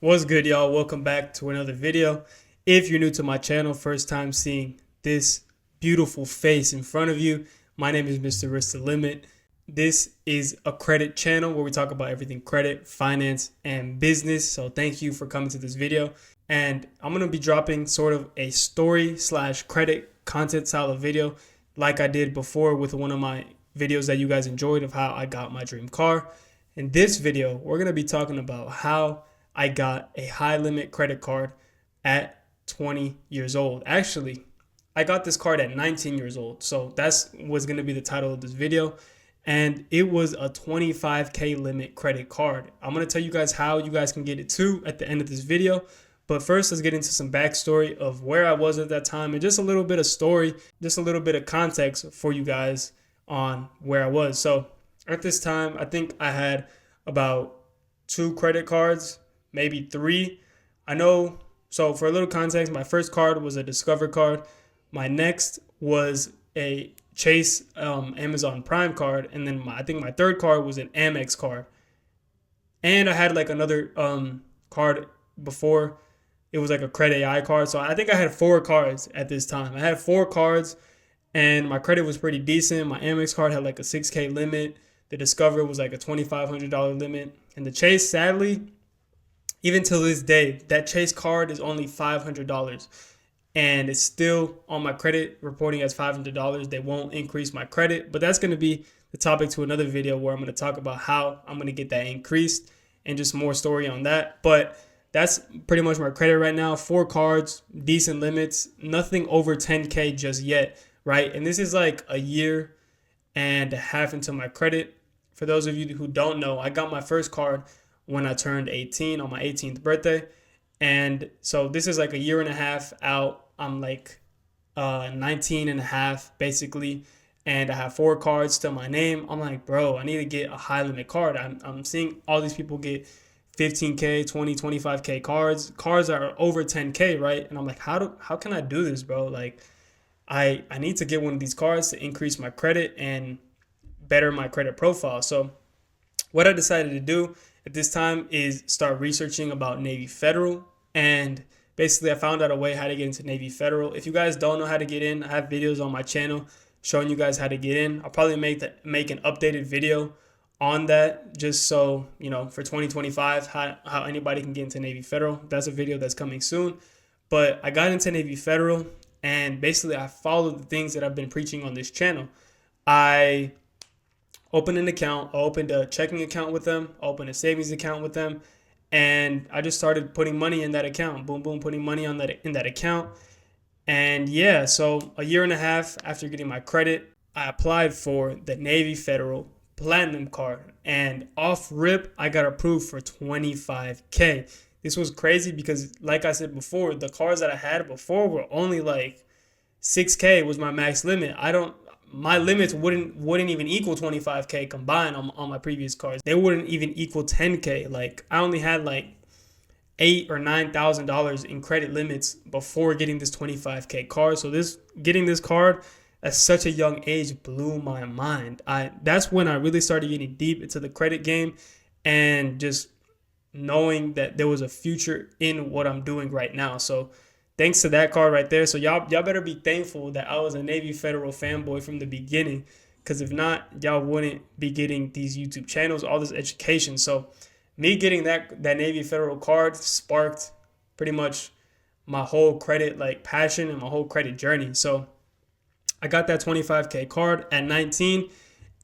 What's good, y'all? Welcome back to another video. If you're new to my channel, first time seeing this beautiful face in front of you, my name is Mr. Risk the Limit. This is a credit channel where we talk about everything credit, finance, and business. So thank you for coming to this video. And I'm going to be dropping sort of a story slash credit content style of video like I did before with one of my videos that you guys enjoyed of how I got my dream car. In this video, we're going to be talking about how I got a high limit credit card at 20 years old. Actually, I got this card at 19 years old. So that's what's going to be the title of this video. And it was a 25K limit credit card. I'm going to tell you guys how you guys can get it too at the end of this video. But first, let's get into some backstory of where I was at that time and just a little bit of story, just a little bit of context for you guys on where I was. So at this time, I think I had about 2 credit cards, maybe 3. I know. So for a little context, my first card was a Discover card. My next was a Chase Amazon Prime card. And then I think my third card was an Amex card. And I had like another card before. It was like a Credit AI card. So I think I had 4 cards at this time. I had 4 cards and my credit was pretty decent. My Amex card had like a 6K limit. The Discover was like a $2,500 limit. And the Chase, sadly, even till this day, that Chase card is only $500. And it's still on my credit reporting as $500. They won't increase my credit. But that's going to be the topic to another video where I'm going to talk about how I'm going to get that increased and just more story on that. But that's pretty much my credit right now. 4 cards, decent limits, nothing over 10K just yet, right? And this is like a year and a half into my credit. For those of you who don't know, I got my first card when I turned 18 on my 18th birthday. And so this is like a year and a half out. I'm like 19 and a half basically. And I have 4 cards to my name. I'm like, bro, I need to get a high limit card. I'm seeing all these people get 15K, 20, 25K cards. Cards are over 10K, right? And I'm like, how can I do this, bro? Like, I need to get one of these cards to increase my credit and better my credit profile. So what I decided to do at this time is start researching about Navy Federal. And basically I found out a way how to get into Navy Federal. If you guys don't know how to get in, I have videos on my channel showing you guys how to get in. I'll probably make an updated video on that just so, for 2025, how anybody can get into Navy Federal. That's a video that's coming soon. But I got into Navy Federal and basically I followed the things that I've been preaching on this channel. I opened an account, I opened a checking account with them, I opened a savings account with them, and I just started putting money in that account. Boom, boom, putting money in that account. And yeah, so a year and a half after getting my credit, I applied for the Navy Federal Platinum card. And off rip, I got approved for 25K. This was crazy because, like I said before, the cards that I had before were only like 6K was my max limit. My limits wouldn't even equal 25K combined on my previous cards. They wouldn't even equal 10K. Like I only had like $8,000 or $9,000 in credit limits before getting this 25K card. So getting this card at such a young age blew my mind. That's when I really started getting deep into the credit game and just knowing that there was a future in what I'm doing right now. So thanks to that card right there. So y'all better be thankful that I was a Navy Federal fanboy from the beginning, because if not, y'all wouldn't be getting these YouTube channels, all this education. So me getting that Navy Federal card sparked pretty much my whole credit like passion and my whole credit journey. So I got that 25K card at 19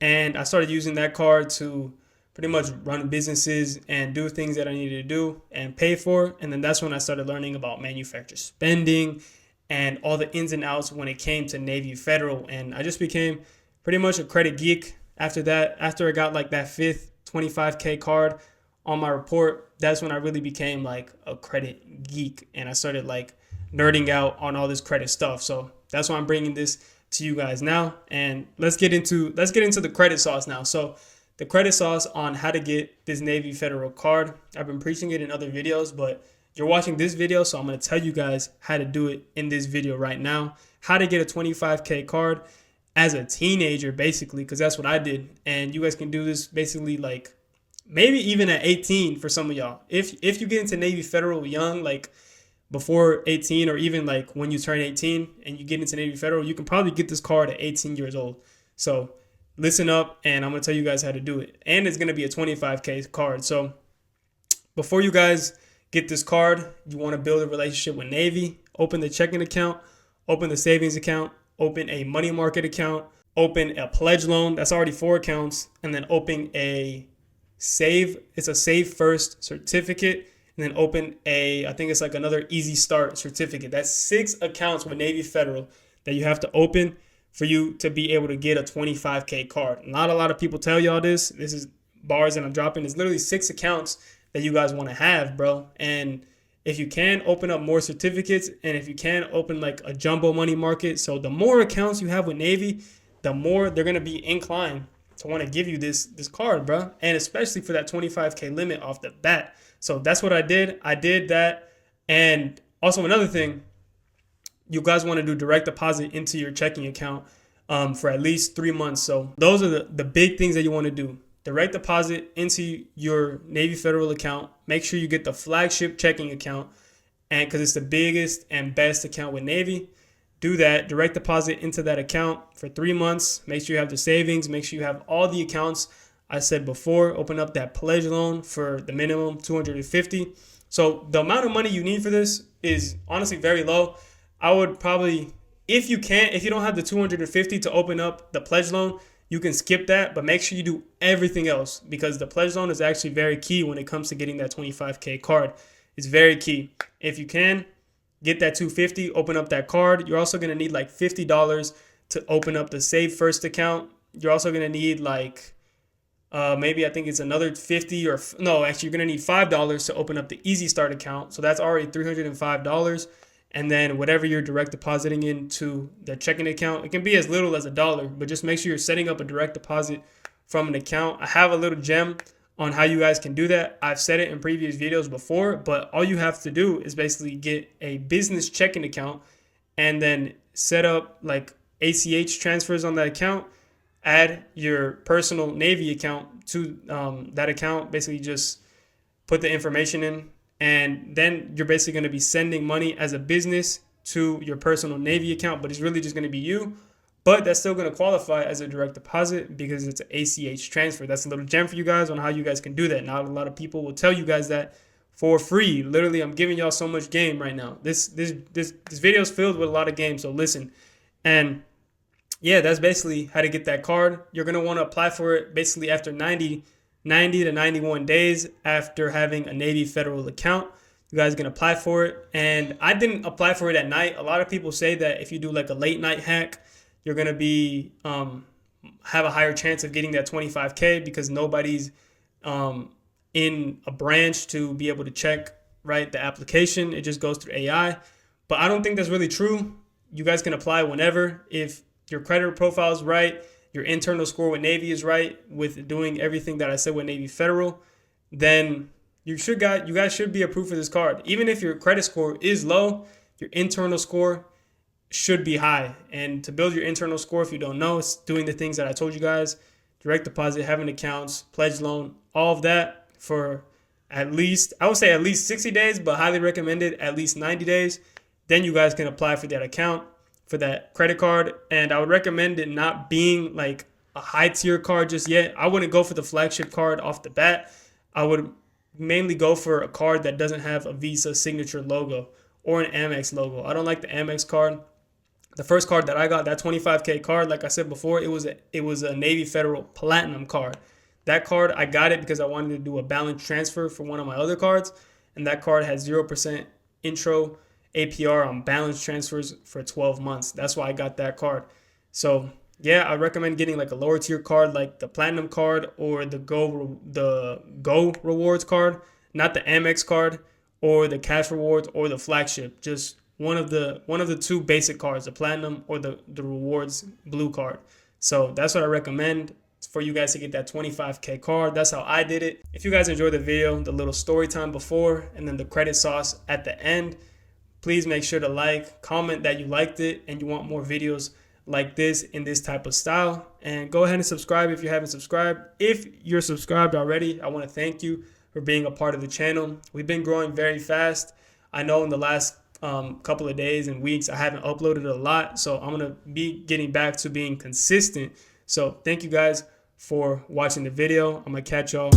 and I started using that card to pretty much run businesses and do things that I needed to do and pay for. And then that's when I started learning about manufacturer spending and all the ins and outs when it came to Navy Federal. And I just became pretty much a credit geek after that. After I got like that 5th 25K card on my report, that's when I really became like a credit geek and I started like nerding out on all this credit stuff. So that's why I'm bringing this to you guys now. And let's get into the credit sauce now. So the credit sauce on how to get this Navy Federal card. I've been preaching it in other videos, but you're watching this video, so I'm going to tell you guys how to do it in this video right now. How to get a 25K card as a teenager, basically, because that's what I did. And you guys can do this basically like maybe even at 18 for some of y'all. If you get into Navy Federal young, like before 18, or even like when you turn 18 and you get into Navy Federal, you can probably get this card at 18 years old. So listen up, and I'm going to tell you guys how to do it. And it's going to be a 25K card. So before you guys get this card, you want to build a relationship with Navy. Open the checking account, open the savings account, open a money market account, open a pledge loan. That's already 4 accounts. And then open a save. It's a save first certificate. And then open I think it's like another easy start certificate. That's 6 accounts with Navy Federal that you have to open for you to be able to get a 25K card. Not a lot of people tell y'all this. This is bars that I'm dropping. It's literally 6 accounts that you guys want to have, bro. And if you can, open up more certificates, and if you can, open like a jumbo money market. So the more accounts you have with Navy, the more they're going to be inclined to want to give you this card, bro. And especially for that 25K limit off the bat. So that's what I did. I did that. And also another thing, you guys want to do direct deposit into your checking account for at least 3 months. So those are the big things that you want to do. Direct deposit into your Navy Federal account. Make sure you get the flagship checking account, and because it's the biggest and best account with Navy. Do that. Direct deposit into that account for 3 months. Make sure you have the savings. Make sure you have all the accounts I said before. Open up that pledge loan for the minimum $250. So the amount of money you need for this is honestly very low. I would probably, if you don't have the $250 to open up the pledge loan, you can skip that, but make sure you do everything else, because the pledge loan is actually very key when it comes to getting that 25K card. It's very key. If you can get that $250, open up that card. You're also going to need like $50 to open up the Save First account. You're also going to need like maybe I think it's another 50, or no, actually you're going to need $5 to open up the Easy Start account. So that's already $305. And then whatever you're direct depositing into the checking account, it can be as little as $1, but just make sure you're setting up a direct deposit from an account. I have a little gem on how you guys can do that. I've said it in previous videos before, but all you have to do is basically get a business checking account and then set up like ACH transfers on that account. Add your personal Navy account to that account. Basically just put the information in, and then you're basically going to be sending money as a business to your personal Navy account, but it's really just going to be you. But that's still going to qualify as a direct deposit because it's an ACH transfer. That's a little gem for you guys on how you guys can do that. Not a lot of people will tell you guys that for free. Literally, I'm giving y'all so much game right now. This video is filled with a lot of game, so listen. And yeah, that's basically how to get that card. You're going to want to apply for it basically after 90 to 91 days after having a Navy Federal account. You guys can apply for it. And I didn't apply for it at night. A lot of people say that if you do like a late night hack, you're going to be have a higher chance of getting that 25K because nobody's in a branch to be able to check, right, the application. It just goes through AI. But I don't think that's really true. You guys can apply whenever. If your credit profile is right, your internal score with Navy is right, with doing everything that I said with Navy Federal, then you guys should be approved for this card. Even if your credit score is low, your internal score should be high. And to build your internal score, if you don't know, it's doing the things that I told you guys: direct deposit, having accounts, pledge loan, all of that for at least, I would say at least 60 days, but highly recommended at least 90 days. Then you guys can apply for that account, for that credit card. And I would recommend it not being like a high tier card just yet. I wouldn't go for the flagship card off the bat. I would mainly go for a card that doesn't have a Visa signature logo or an Amex logo. I don't like the Amex card. The first card that I got, that 25K card, like I said before, it was a Navy Federal Platinum card. That card, I got it because I wanted to do a balance transfer for one of my other cards, and that card has 0% intro APR on balance transfers for 12 months. That's why I got that card. So yeah, I recommend getting like a lower tier card like the Platinum card or the Go Rewards card, not the Amex card or the Cash Rewards or the Flagship. Just one of the two basic cards, the Platinum or the Rewards Blue card. So that's what I recommend for you guys to get that 25K card. That's how I did it. If you guys enjoyed the video, the little story time before and then the credit sauce at the end, please make sure to like, comment that you liked it and you want more videos like this in this type of style. And go ahead and subscribe if you haven't subscribed. If you're subscribed already, I want to thank you for being a part of the channel. We've been growing very fast. I know in the last couple of days and weeks I haven't uploaded a lot, so I'm gonna be getting back to being consistent. So thank you guys for watching the video. I'm gonna catch y'all